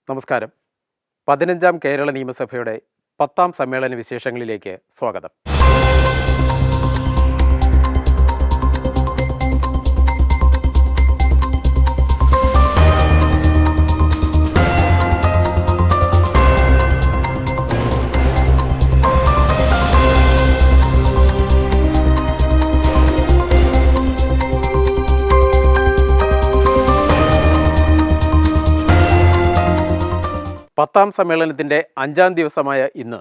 നമസ്കാരം. 15ാം കേരള നിയമസഭയുടെ 10ാം സമ്മേളന വിശേഷങ്ങളിലേക്ക് സ്വാഗതം. പത്താം സമ്മേളനത്തിൻ്റെ 5ാം ദിവസമായ ഇന്ന്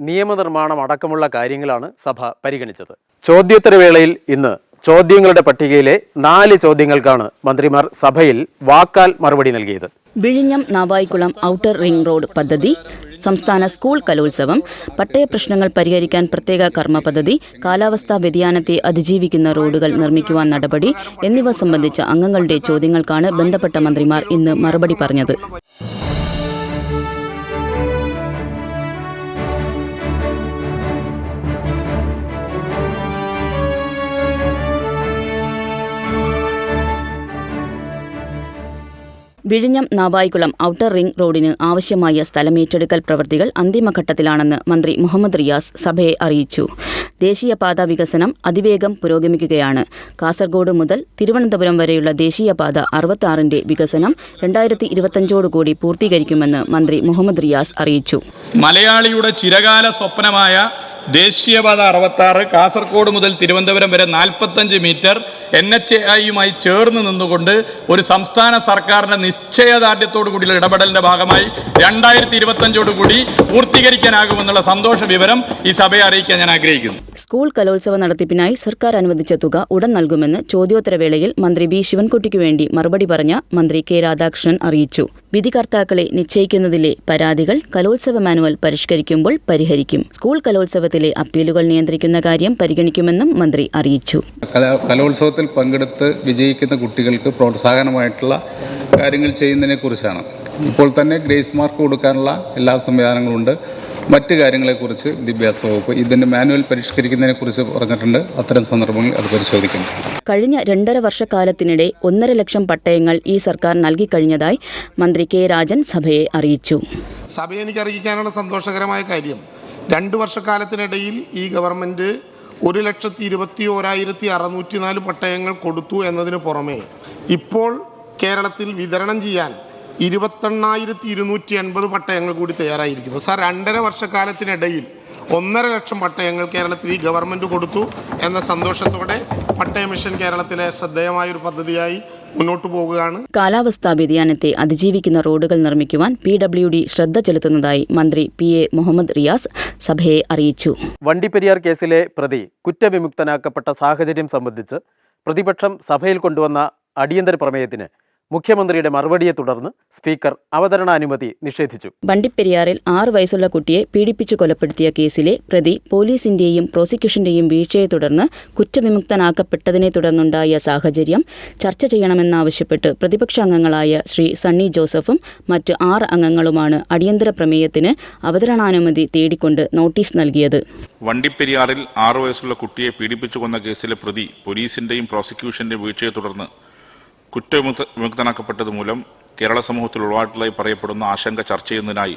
നിയമനിർമ്മാണം അടക്കമുള്ള കാര്യങ്ങളാണ് സഭ പരിഗണിച്ചത്. ചോദ്യോത്തരവേളയിൽ ഇന്ന് ചോദ്യങ്ങളുടെ പട്ടികയിലെ 4 ചോദ്യങ്ങൾക്കാണ് മന്ത്രിമാർ സഭയിൽ വാക്കാൽ മറുപടി നൽകിയത്. വിഴിഞ്ഞം നാവായിക്കുളം ഔട്ടർ റിംഗ് റോഡ് പദ്ധതി, സംസ്ഥാന സ്കൂൾ കലോത്സവം, പട്ടയ പ്രശ്നങ്ങൾ പരിഹരിക്കാൻ പ്രത്യേക കർമ്മ പദ്ധതി, കാലാവസ്ഥാ വ്യതിയാനത്തെ അതിജീവിക്കുന്ന റോഡുകൾ നിർമ്മിക്കുവാൻ നടപടി എന്നിവ സംബന്ധിച്ച അംഗങ്ങളുടെ ചോദ്യങ്ങൾക്കാണ് ബന്ധപ്പെട്ട മന്ത്രിമാർ ഇന്ന് മറുപടി പറഞ്ഞത്. വിഴിഞ്ഞം നാവായിക്കുളം ഔട്ടർ റിംഗ് റോഡിന് ആവശ്യമായ സ്ഥലമേറ്റെടുക്കൽ പ്രവൃത്തികൾ അന്തിമഘട്ടത്തിലാണെന്ന് മന്ത്രി മുഹമ്മദ് റിയാസ് സഭയെ അറിയിച്ചു. ദേശീയപാത വികസനം അതിവേഗം പുരോഗമിക്കുകയാണ്. കാസർഗോഡ് മുതൽ തിരുവനന്തപുരം വരെയുള്ള ദേശീയപാത 66ന്റെ വികസനം 2025 പൂർത്തീകരിക്കുമെന്ന് മന്ത്രി മുഹമ്മദ് റിയാസ് അറിയിച്ചു. മലയാളിയുടെ ചിരകാല സ്വപ്നമായ ദേശീയപാത 66 കാസർഗോഡ് മുതൽ തിരുവനന്തപുരം വരെ 45 മീറ്റർ NHAIയുമായി ചേർന്ന് നിന്നുകൊണ്ട് ഒരു സംസ്ഥാന സർക്കാരിന്റെ നിശ്ചയദാർഢ്യത്തോടു കൂടിയുള്ള ഇടപെടലിന്റെ ഭാഗമായി 2025 പൂർത്തീകരിക്കാനാകുമെന്നുള്ള സന്തോഷ വിവരം ഈ സഭയെ അറിയിക്കാൻ ഞാൻ ആഗ്രഹിക്കുന്നു. സ്കൂൾ കലോത്സവ നടത്തിപ്പിനായി സർക്കാർ അനുവദിച്ച തുക ഉടൻ നൽകുമെന്ന് ചോദ്യോത്തരവേളയിൽ മന്ത്രി ബി ശിവൻകുട്ടിക്കു വേണ്ടി മറുപടി പറഞ്ഞ മന്ത്രി കെ രാധാകൃഷ്ണൻ അറിയിച്ചു. വിധികർത്താക്കളെ നിശ്ചയിക്കുന്നതിലെ പരാതികൾ കലോത്സവ മാനുവൽ പരിഷ്കരിക്കുമ്പോൾ പരിഹരിക്കും. സ്കൂൾ കലോത്സവത്തിലെ അപ്പീലുകൾ നിയന്ത്രിക്കുന്ന കാര്യം പരിഗണിക്കുമെന്നും മന്ത്രി അറിയിച്ചു. കലോത്സവത്തിൽ പങ്കെടുത്ത് വിജയിക്കുന്ന കുട്ടികൾക്ക് പ്രോത്സാഹനമായിട്ടുള്ള കാര്യങ്ങൾ ചെയ്യുന്നതിനെ കുറിച്ചാണ്. ഇപ്പോൾ തന്നെ ഗ്രേസ് മാർക്ക് കൊടുക്കാനുള്ള എല്ലാ സംവിധാനങ്ങളുണ്ട്. മറ്റ് കാര്യങ്ങളെക്കുറിച്ച് വിദ്യാഭ്യാസ വകുപ്പ് ഇതിൻ്റെ മാനുവൽ പരിഷ്കരിക്കുന്നതിനെക്കുറിച്ച് പറഞ്ഞിട്ടുണ്ട്. അത്തരം സന്ദർഭങ്ങളിൽ അത് പരിശോധിക്കും. കഴിഞ്ഞ 2.5 വർഷക്കാലത്തിനിടെ 1.5 ലക്ഷം പട്ടയങ്ങൾ ഈ സർക്കാർ നൽകിക്കഴിഞ്ഞതായി മന്ത്രി കെ രാജൻ സഭയെ അറിയിച്ചു. സഭയെ എനിക്ക് അറിയിക്കാനുള്ള സന്തോഷകരമായ കാര്യം, 2 വർഷക്കാലത്തിനിടയിൽ ഈ ഗവൺമെൻറ് 1,21,604 പട്ടയങ്ങൾ കൊടുത്തു എന്നതിന് പുറമെ ഇപ്പോൾ കേരളത്തിൽ വിതരണം ചെയ്യാൻ 21,280 പട്ടയങ്ങൾ കൂടി തയ്യാറായിരിക്കുന്നു. സാർ, 2.5 വർഷക്കാലത്തിനിടയിൽ 1.5 ലക്ഷം പട്ടയങ്ങൾ കേരളത്തിൽ ഈ ഗവൺമെൻറ് കൊടുത്തു എന്ന സന്തോഷത്തോടെ പട്ടയ മിഷൻ കേരളത്തിലെ ശ്രദ്ധേയമായൊരു പദ്ധതിയായി മുന്നോട്ട് പോകുകയാണ്. കാലാവസ്ഥാ വ്യതിയാനത്തെ അതിജീവിക്കുന്ന റോഡുകൾ നിർമ്മിക്കുവാൻ PWD ശ്രദ്ധ ചെലുത്തുന്നതായി മന്ത്രി PA മുഹമ്മദ് റിയാസ് സഭയെ അറിയിച്ചു. വണ്ടിപ്പെരിയാർ കേസിലെ പ്രതി കുറ്റവിമുക്തനാക്കപ്പെട്ട സാഹചര്യം സംബന്ധിച്ച് പ്രതിപക്ഷം സഭയിൽ കൊണ്ടുവന്ന അടിയന്തര പ്രമേയത്തിന് മുഖ്യമന്ത്രിയുടെ മറുപടിയെ തുടർന്ന് സ്പീക്കർ അവതരണാനുമതി നിഷേധിച്ചു. വണ്ടിപ്പെരിയാറിൽ 6 വയസ്സുള്ള കുട്ടിയെ പീഡിപ്പിച്ചു കൊലപ്പെടുത്തിയ കേസിലെ പ്രതി പോലീസിന്റെയും പ്രോസിക്യൂഷന്റെയും വീഴ്ചയെ തുടർന്ന് കുറ്റവിമുക്തനാക്കപ്പെട്ടതിനെ തുടർന്നുണ്ടായ സാഹചര്യം ചർച്ച ചെയ്യണമെന്നാവശ്യപ്പെട്ട് പ്രതിപക്ഷാംഗങ്ങളായ ശ്രീ സണ്ണി ജോസഫും മറ്റ് 6 അംഗങ്ങളുമാണ് അടിയന്തര പ്രമേയത്തിന് അവതരണാനുമതി തേടിക്കൊണ്ട് നോട്ടീസ് നൽകിയത്. വണ്ടിപ്പെരിയാറിൽ 6 വയസ്സുള്ള കുട്ടിയെ പീഡിപ്പിച്ചു കൊന്ന കേസിലെ പ്രതി പോലീസിന്റെയും പ്രോസിക്യൂഷന്റെയും വീഴ്ചയെ തുടർന്ന് കുറ്റവിമുക്തനാക്കപ്പെട്ടത് മൂലം കേരള സമൂഹത്തിൽ ഉളവായിട്ടുള്ളതായി പറയപ്പെടുന്ന ആശങ്ക ചർച്ച ചെയ്യുന്നതിനായി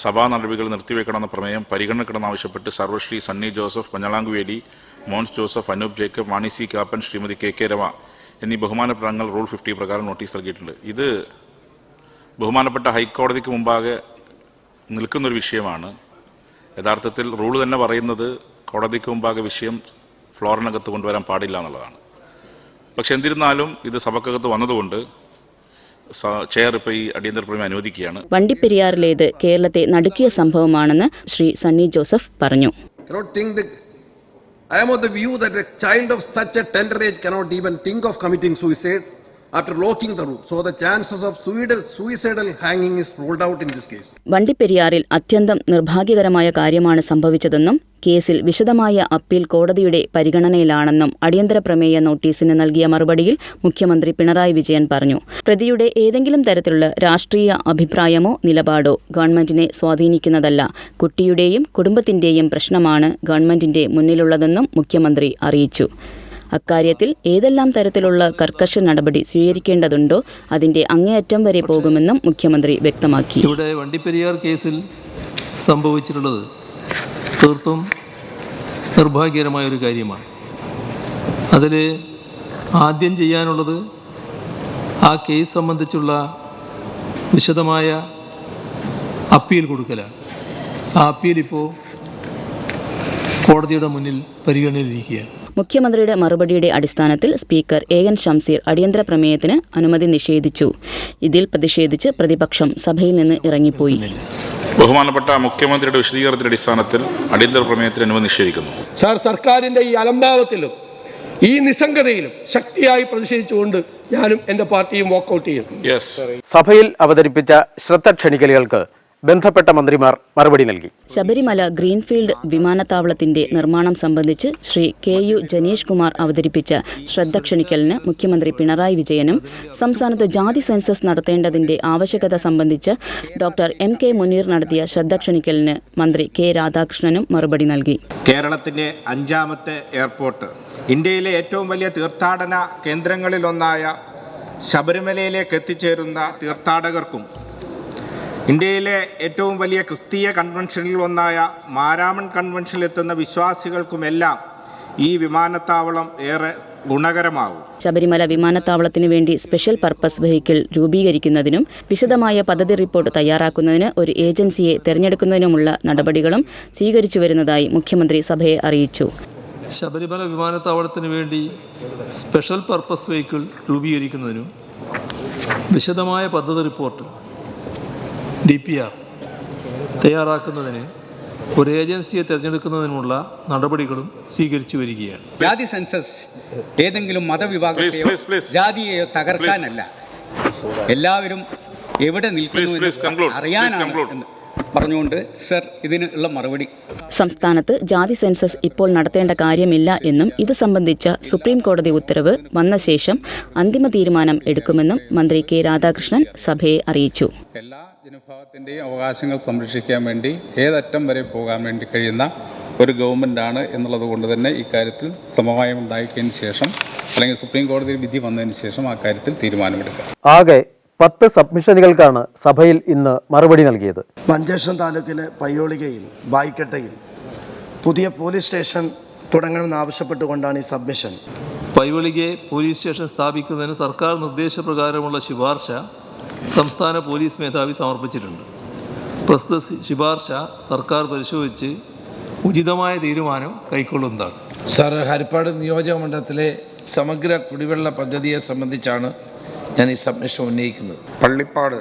സഭാ നടപടികൾ നിർത്തിവെക്കണമെന്ന പ്രമേയം പരിഗണനക്കണമെന്നാവശ്യപ്പെട്ട് സർവശ്രീ സണ്ണി ജോസഫ്, മഞ്ഞളാങ്കുവേലി, മോൻസ് ജോസഫ്, അനൂപ് ജേക്കബ്, മാണി സി കാപ്പൻ, ശ്രീമതി KK രമ എന്നീ ബഹുമാനപ്പെട്ട അംഗങ്ങൾ റൂൾ 50 പ്രകാരം നോട്ടീസ് നൽകിയിട്ടുണ്ട്. ഇത് ബഹുമാനപ്പെട്ട ഹൈക്കോടതിക്ക് മുമ്പാകെ നിൽക്കുന്നൊരു വിഷയമാണ്. യഥാർത്ഥത്തിൽ റൂൾ തന്നെ പറയുന്നത് കോടതിക്ക് മുമ്പാകെ വിഷയം ഫ്ലോറിനകത്ത് കൊണ്ടുവരാൻ പാടില്ല എന്നുള്ളതാണ്. പക്ഷെ എന്നിരുന്നാലും ഇത് സഭക്കകത്ത് വന്നതുകൊണ്ട് ചെയർ ഇപ്പോൾ ഈ അടിയന്തര പ്രമേയം അനുവദിക്കുകയാണ്. വണ്ടിപ്പെരിയാറിലേത് കേരളത്തെ നടുക്കിയ സംഭവമാണെന്ന് ശ്രീ സണ്ണി ജോസഫ് പറഞ്ഞു. I am of the view that a child of such a tender age cannot even think of committing suicide. after locking the room. So the chances of suicidal hanging is ruled out in this case. വണ്ടിപ്പെരിയാറിൽ അത്യന്തം നിർഭാഗ്യകരമായ കാര്യമാണ് സംഭവിച്ചതെന്നും കേസിൽ വിശദമായ appeal കോടതിയുടെ പരിഗണനയിലാണെന്നും അടിയന്തര പ്രമേയ നോട്ടീസിന് നൽകിയ മറുപടിയിൽ മുഖ്യമന്ത്രി പിണറായി വിജയൻ പറഞ്ഞു. പ്രതിയുടെ ഏതെങ്കിലും തരത്തിലുള്ള രാഷ്ട്രീയ അഭിപ്രായമോ നിലപാടോ ഗവൺമെന്റിനെ സ്വാധീനിക്കുന്നതല്ല. കുട്ടിയുടെയും കുടുംബത്തിന്റെയും പ്രശ്നമാണ് ഗവൺമെന്റിന്റെ മുന്നിലുള്ളതെന്നും മുഖ്യമന്ത്രി അറിയിച്ചു. അക്കാര്യത്തിൽ ഏതെല്ലാം തരത്തിലുള്ള കർക്കശ നടപടി സ്വീകരിക്കേണ്ടതുണ്ടോ അതിന്റെ അങ്ങേയറ്റം വരെ പോകുമെന്നും മുഖ്യമന്ത്രി വ്യക്തമാക്കി. ഇവിടെ വണ്ടിപ്പെരിയാർ കേസിൽ സംഭവിച്ചിട്ടുള്ളത് തീർത്തും നിർഭാഗ്യകരമായൊരു കാര്യമാണ്. അതിൽ ആദ്യം ചെയ്യാനുള്ളത് ആ കേസ് സംബന്ധിച്ചുള്ള വിശദമായ അപ്പീൽ കൊടുക്കലാണ്. ആ അപ്പീൽ ഇപ്പോൾ കോടതിയുടെ മുന്നിൽ പരിഗണനയിലിരിക്കുകയാണ്. മുഖ്യമന്ത്രിയുടെ മറുപടിയുടെ അടിസ്ഥാനത്തിൽ സ്പീക്കർ എൻ ഷംസീർ അടിയന്തര പ്രമേയത്തിന് അനുമതി നിഷേധിച്ചു. ഇതിൽ പ്രതിഷേധിച്ച് പ്രതിപക്ഷം സഭയിൽ നിന്ന് ഇറങ്ങിപ്പോയി. ബഹുമാനപ്പെട്ട മുഖ്യമന്ത്രിയുടെ വിശദീകരണത്തിന്റെ അടിസ്ഥാനത്തിൽ അടിയന്തര പ്രമേയത്തിന് അനുമതി നിഷേധിക്കുന്നു. സർക്കാരിന്റെ ഈ അലംഭാവത്തിലും ഈ നിസ്സംഗതയിലും ശക്തിയായി പ്രതിഷേധിച്ചുകൊണ്ട് ഞാനും എന്റെ പാർട്ടിയും വാക്കൌട്ട് ചെയ്യും. സഭയിൽ അവതരിപ്പിച്ച ശ്രദ്ധ ക്ഷണിക്കലുകൾക്ക് ബന്ധപ്പെട്ട മന്ത്രിമാർ മറുപടി നൽകി. ശബരിമല ഗ്രീൻഫീൽഡ് വിമാനത്താവളത്തിന്റെ നിർമ്മാണം സംബന്ധിച്ച് ശ്രീ KU ജനീഷ് കുമാർ അവതരിപ്പിച്ച ശ്രദ്ധ ക്ഷണിക്കലിന് മുഖ്യമന്ത്രി പിണറായി വിജയനും സംസ്ഥാനത്ത് ജാതി സെൻസസ് നടത്തേണ്ടതിന്റെ ആവശ്യകത സംബന്ധിച്ച് ഡോക്ടർ MK മുനീർ നടത്തിയ ശ്രദ്ധ ക്ഷണിക്കലിന് മന്ത്രി K രാധാകൃഷ്ണനും മറുപടി നൽകി. കേരളത്തിന്റെ 5ാമത്തെ എയർപോർട്ട്, ഇന്ത്യയിലെ ഏറ്റവും വലിയ തീർത്ഥാടന കേന്ദ്രങ്ങളിലൊന്നായ ശബരിമലയിലേക്ക് എത്തിച്ചേരുന്ന തീർത്ഥാടകർക്കും ഇന്ത്യയിലെ ഏറ്റവും വലിയ ക്രിസ്തീയ കൺവെൻഷനിൽ ഒന്നായ മാരാമൺ കൺവെൻഷനിലെത്തുന്ന വിശ്വാസികൾക്കുമെല്ലാം ഈ വിമാനത്താവളം ഏറെ ഗുണകരമാകും. ശബരിമല വിമാനത്താവളത്തിന് വേണ്ടി സ്പെഷ്യൽ പർപ്പസ് വെഹിക്കിൾ രൂപീകരിക്കുന്നതിനും വിശദമായ പദ്ധതി റിപ്പോർട്ട് തയ്യാറാക്കുന്നതിന് ഒരു ഏജൻസിയെ തെരഞ്ഞെടുക്കുന്നതിനുമുള്ള നടപടികളും സ്വീകരിച്ചു വരുന്നതായി മുഖ്യമന്ത്രി സഭയെ അറിയിച്ചു. ശബരിമല വിമാനത്താവളത്തിന് വേണ്ടി സ്പെഷ്യൽ പർപ്പസ് വെഹിക്കിൾ രൂപീകരിക്കുന്നതിനും വിശദമായ പദ്ധതി റിപ്പോർട്ട് DPR തയ്യാറാക്കുന്നതിന് ഒരു ഏജൻസിയെ തിരഞ്ഞെടുക്കുന്നതിനുമുള്ള നടപടികളും സ്വീകരിച്ചു വരികയാണ്. ജാതി സെൻസസ് ഏതെങ്കിലും മതവിഭാഗത്തെയോ ജാതിയെയോ തകർക്കാനല്ല, എല്ലാവരും എവിടെ നിൽക്കുന്നു അറിയാനാണ് പറഞ്ഞുകൊണ്ട് സർ ഇതിനുള്ള മറുപടി. സംസ്ഥാനത്ത് ജാതി സെൻസസ് ഇപ്പോൾ നടത്തേണ്ട കാര്യമില്ല എന്നും ഇത് സംബന്ധിച്ച സുപ്രീം കോടതി ഉത്തരവ് വന്ന ശേഷം അന്തിമ തീരുമാനം എടുക്കുമെന്നും മന്ത്രി K രാധാകൃഷ്ണൻ സഭയെ അറിയിച്ചു. എല്ലാ ജനവിഭാഗത്തിൻ്റെയും അവകാശങ്ങൾ സംരക്ഷിക്കാൻ വേണ്ടി ഏതറ്റം വരെ പോകാൻ വേണ്ടി കഴിയുന്ന ഒരു ഗവൺമെൻറ്റാണ് എന്നുള്ളത് കൊണ്ട് തന്നെ ഇക്കാര്യത്തിൽ സമവായം ഉണ്ടാക്കിയതിന് ശേഷം അല്ലെങ്കിൽ സുപ്രീം കോടതിയിൽ വിധി വന്നതിന് ശേഷം ആ കാര്യത്തിൽ തീരുമാനമെടുക്കുക. ആകെ 10 സബ്മിഷനുകൾക്കാണ് സഭയിൽ ഇന്ന് മറുപടി നൽകിയത്. മഞ്ചേശ്വരം താലൂക്കിലെ പയ്യോളികയിൽ ബായിക്കട്ടയിൽ പുതിയ പോലീസ് സ്റ്റേഷൻ തുടങ്ങണമെന്ന് ആവശ്യപ്പെട്ടുകൊണ്ടാണ് ഈ സബ്മിഷൻ. പയ്യോളികെ പോലീസ് സ്റ്റേഷൻ സ്ഥാപിക്കുന്നതിന് സർക്കാർ നിർദ്ദേശപ്രകാരമുള്ള ശുപാർശ സംസ്ഥാന പോലീസ് മേധാവി സമർപ്പിച്ചിട്ടുണ്ട്. പ്രസ്തുത ശുപാർശ സർക്കാർ പരിശോധിച്ച് ഉചിതമായ തീരുമാനം കൈക്കൊള്ളുന്നതാണ്. സാർ, ഹരിപ്പാട് നിയോജക മണ്ഡലത്തിലെ സമഗ്ര കുടിവെള്ള പദ്ധതിയെ സംബന്ധിച്ചാണ് ഞാൻ ഈ സബ്മിഷൻ ഉന്നയിക്കുന്നത്. പള്ളിപ്പാട്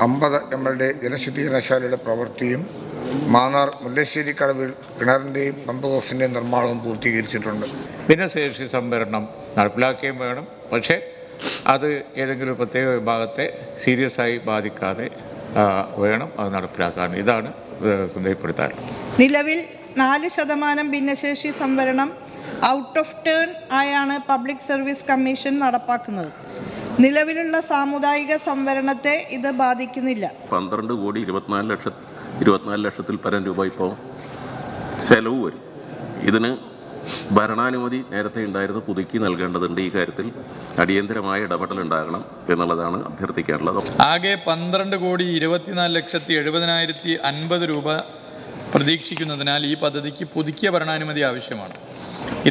50 MLD ജലശുദ്ധീകരണശാലയുടെ പ്രവൃത്തിയും മാന്നാർ മുല്ലശ്ശേരി കടവിൽ കിണറിൻ്റെയും പമ്പ് ഹൗസിൻ്റെയും നിർമ്മാണവും പൂർത്തീകരിച്ചിട്ടുണ്ട്. ഭിന്നശേഷി സംവരണം നടപ്പിലാക്കുകയും വേണം. പക്ഷേ അത് ഏതെങ്കിലും പ്രത്യേക വിഭാഗത്തെ സീരിയസ് ആയി ബാധിക്കാതെ വേണം അത് നടപ്പിലാക്കാൻ. ഇതാണ് ശ്രദ്ധയിൽപ്പെടുത്താൻ. നിലവിൽ 4% ഭിന്നശേഷി സംവരണം ഔട്ട് ഓഫ് ടേൺ ആയാണ് പബ്ലിക് സർവീസ് കമ്മീഷൻ നടപ്പാക്കുന്നത്. നിലവിലുള്ള സാമുദായിക സംവരണത്തെ ഇത് ബാധിക്കുന്നില്ല. 12 കോടി 24 ലക്ഷത്തിൽ പരം രൂപ ഇപ്പോൾ ചെലവ് വരും. ഇതിന് ഭരണാനുമതി നേരത്തെ ഉണ്ടായിരുന്നു, പുതുക്കി നൽകേണ്ടതുണ്ട്. ഈ കാര്യത്തിൽ അടിയന്തരമായ ഇടപെടൽ ഉണ്ടാകണം എന്നുള്ളതാണ് അഭ്യർത്ഥിക്കാനുള്ളത്. ആകെ 12 കോടി 24,70,050 രൂപ പ്രതീക്ഷിക്കുന്നതിനാൽ ഈ പദ്ധതിക്ക് പുതുക്കിയ ഭരണാനുമതി ആവശ്യമാണ്.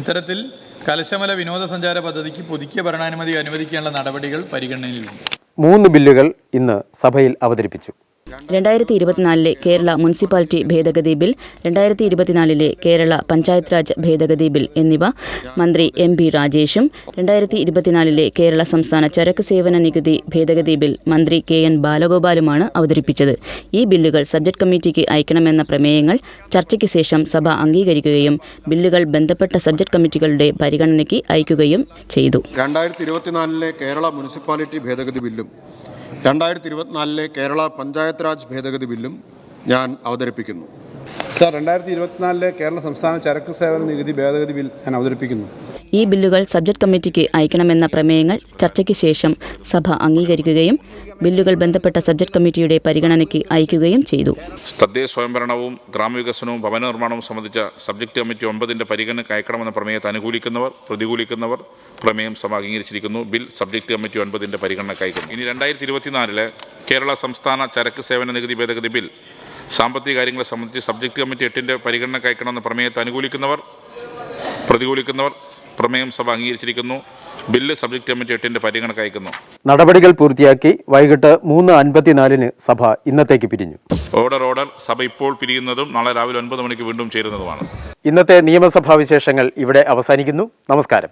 ഇത്തരത്തിൽ കലശമല വിനോദസഞ്ചാര പദ്ധതിക്ക് പുതുക്കിയ ഭരണാനുമതി അനുവദിക്കാനുള്ള നടപടികൾ പരിഗണനയിലുണ്ട്. 3 ബില്ലുകൾ ഇന്ന് സഭയിൽ അവതരിപ്പിച്ചു. 2024 കേരള മുനിസിപ്പാലിറ്റി ഭേദഗതി ബിൽ, 2024 കേരള പഞ്ചായത്ത് രാജ് ഭേദഗതി ബിൽ എന്നിവ മന്ത്രി MP രാജേഷും 2024 കേരള സംസ്ഥാന ചരക്ക് സേവന നികുതി ഭേദഗതി ബിൽ മന്ത്രി KN ബാലഗോപാലുമാണ് അവതരിപ്പിച്ചത്. ഈ ബില്ലുകൾ സബ്ജക്ട് കമ്മിറ്റിക്ക് അയക്കണമെന്ന പ്രമേയങ്ങൾ ചർച്ചയ്ക്ക് ശേഷം സഭ അംഗീകരിക്കുകയും ബില്ലുകൾ ബന്ധപ്പെട്ട സബ്ജക്ട് കമ്മിറ്റികളുടെ പരിഗണനയ്ക്ക് അയക്കുകയും ചെയ്തു. 2024 കേരള മുനിസിപ്പാലിറ്റി ഭേദഗതി ബില്ലും 2024 കേരള പഞ്ചായത്ത് രാജ് ഭേദഗതി ബില്ലും ഞാൻ അവതരിപ്പിക്കുന്നു. സർ, 2024 കേരള സംസ്ഥാന ചരക്ക് സേവന നികുതി ഭേദഗതി ബിൽ ഞാൻ അവതരിപ്പിക്കുന്നു. ഈ ബില്ലുകൾ സബ്ജക്ട് കമ്മിറ്റിക്ക് അയക്കണമെന്ന പ്രമേയങ്ങൾ ചർച്ചയ്ക്ക് ശേഷം സഭ അംഗീകരിക്കുകയും ബില്ലുകൾ ബന്ധപ്പെട്ട സബ്ജക്ട് കമ്മിറ്റിയുടെ പരിഗണനയ്ക്ക് അയക്കുകയും ചെയ്തു. തദ്ദേശ സ്വയംഭരണവും ഗ്രാമവികസനവും ഭവന നിർമ്മാണവും സംബന്ധിച്ച സബ്ജക്ട് കമ്മിറ്റി 9 പരിഗണനയ്ക്ക് അയക്കണമെന്ന പ്രമേയത്തെ അനുകൂലിക്കുന്നവർ, പ്രതികൂലിക്കുന്നവർ പ്രമേയം സഭ അംഗീകരിച്ചിരിക്കുന്നു. ബിൽ സബ്ജക്ട് കമ്മിറ്റി 9 പരിഗണനയ്ക്ക് അയക്കുന്നു. ഇനി 2024 കേരള സംസ്ഥാന ചരക്ക് സേവന നികുതി ഭേദഗതി ബിൽ സാമ്പത്തിക കാര്യങ്ങളെ സംബന്ധിച്ച് സബ്ജക്ട് കമ്മിറ്റി 8 പരിഗണനയ്ക്ക് അയക്കണമെന്ന പ്രമേയത്തെ അനുകൂലിക്കുന്നവർ, പ്രതികൂലിക്കുന്നവർ പ്രമേയം സഭ അംഗീകരിച്ചിരിക്കുന്നു. ബില്ല് സബ്ജക്ട് കമ്മിറ്റി 8 പരിഗണനയ്ക്ക് അയക്കുന്നു. നടപടികൾ പൂർത്തിയാക്കി വൈകിട്ട് 3:54 സഭ ഇന്നത്തേക്ക് പിരിഞ്ഞു. ഓർഡർ സഭ ഇപ്പോൾ പിരിയുന്നതും നാളെ രാവിലെ 9 മണിക്ക് വീണ്ടും ചേരുന്നതുമാണ്. ഇന്നത്തെ നിയമസഭാ വിശേഷങ്ങൾ ഇവിടെ അവസാനിക്കുന്നു. നമസ്കാരം.